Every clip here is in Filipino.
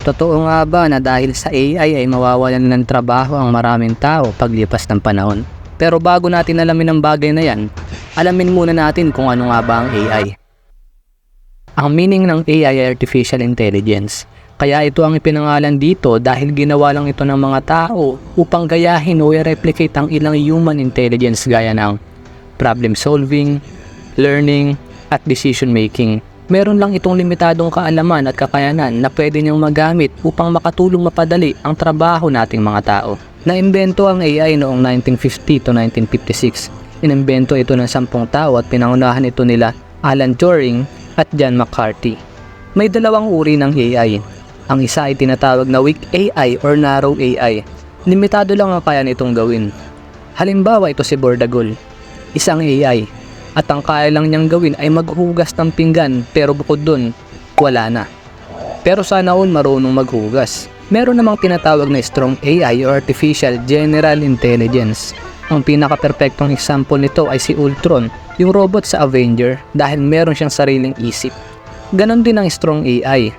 Totoo nga ba na dahil sa AI ay mawawalan ng trabaho ang maraming tao paglipas ng panahon? Pero bago natin alamin ang bagay na yan, alamin muna natin kung ano nga ba ang AI. Ang meaning ng AI ay Artificial Intelligence. Kaya ito ang ipinangalan dito dahil ginawa lang ito ng mga tao upang gayahin o i-replicate ang ilang human intelligence gaya ng problem solving, learning, at decision making. Meron lang itong limitadong kaalaman at kakayanan na pwede niyang magamit upang makatulong mapadali ang trabaho nating mga tao. Naimbento ang AI noong 1950 to 1956. Inimbento ito ng 10 tao at pinangunahan ito nila Alan Turing at John McCarthy. May dalawang uri ng AI. Ang isa ay tinatawag na weak AI or narrow AI. Limitado lang ang kaya nitong gawin. Halimbawa ito si Bordagol, isang AI. At ang kaya lang niyang gawin ay maghugas ng pinggan pero bukod dun, wala na. Pero sana all marunong maghugas. Meron namang tinatawag na strong AI o Artificial General Intelligence. Ang pinaka-perfectong example nito ay si Ultron, yung robot sa Avenger dahil meron siyang sariling isip. Ganon din ang strong AI.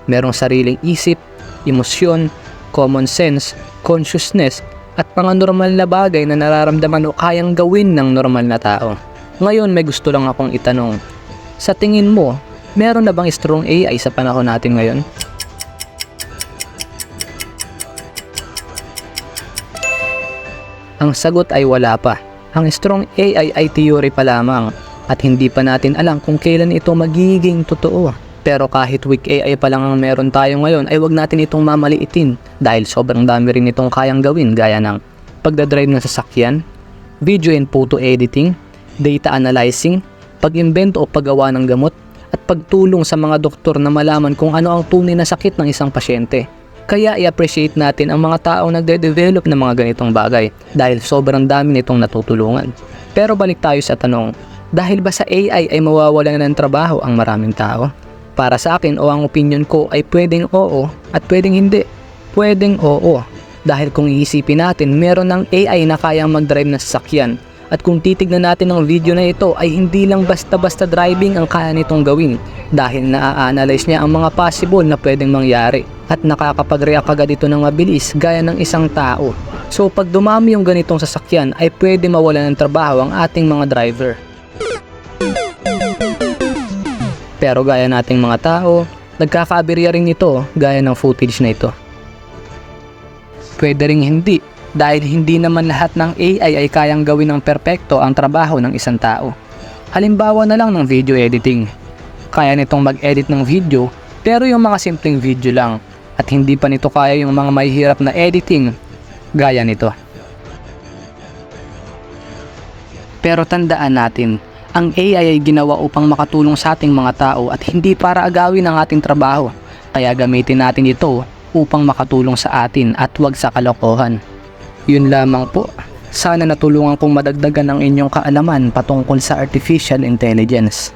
Merong sariling isip, emosyon, common sense, consciousness at mga normal na bagay na nararamdaman o kayang gawin ng normal na tao. Ngayon may gusto lang akong itanong. Sa tingin mo, meron na bang strong AI sa panahon natin ngayon? Ang sagot ay wala pa. Ang strong AI ay theory pa lamang at hindi pa natin alam kung kailan ito magiging totoo. Pero kahit weak AI pa lang ang meron tayo ngayon ay wag natin itong mamaliitin dahil sobrang dami rin itong kayang gawin gaya ng pagdadrive ng sasakyan, video and photo editing, data analyzing, pag-imbento o paggawa ng gamot, at pagtulong sa mga doktor na malaman kung ano ang tunay na sakit ng isang pasyente. Kaya i-appreciate natin ang mga taong nagde-develop ng mga ganitong bagay dahil sobrang dami nitong natutulungan. Pero balik tayo sa tanong, dahil ba sa AI ay mawawalan ng trabaho ang maraming tao? Para sa akin o ang opinion ko ay pwedeng oo at pwedeng hindi. Pwedeng oo dahil kung iisipin natin meron ng AI na kayang mag-drive ng sasakyan. At kung titignan natin ang video na ito ay hindi lang basta-basta driving ang kaya nitong gawin dahil na-analyze niya ang mga possible na pwedeng mangyari at nakakapag-react agad ito ng mabilis gaya ng isang tao. So pag dumami yung ganitong sasakyan ay pwede mawalan ng trabaho ang ating mga driver. Pero gaya nating mga tao, nagkakaaberya rin ito gaya ng footage na ito. Pwede ring hindi. Dahil hindi naman lahat ng AI ay kayang gawin ng perpekto ang trabaho ng isang tao. Halimbawa na lang ng video editing. Kaya nitong mag-edit ng video pero yung mga simpleng video lang at hindi pa nito kaya yung mga mahihirap na editing gaya nito. Pero tandaan natin, ang AI ay ginawa upang makatulong sa ating mga tao at hindi para agawin ang ating trabaho. Kaya gamitin natin ito upang makatulong sa atin at huwag sa kalokohan. Yun lamang po. Sana natulungan kong madagdagan ang inyong kaalaman patungkol sa Artificial Intelligence.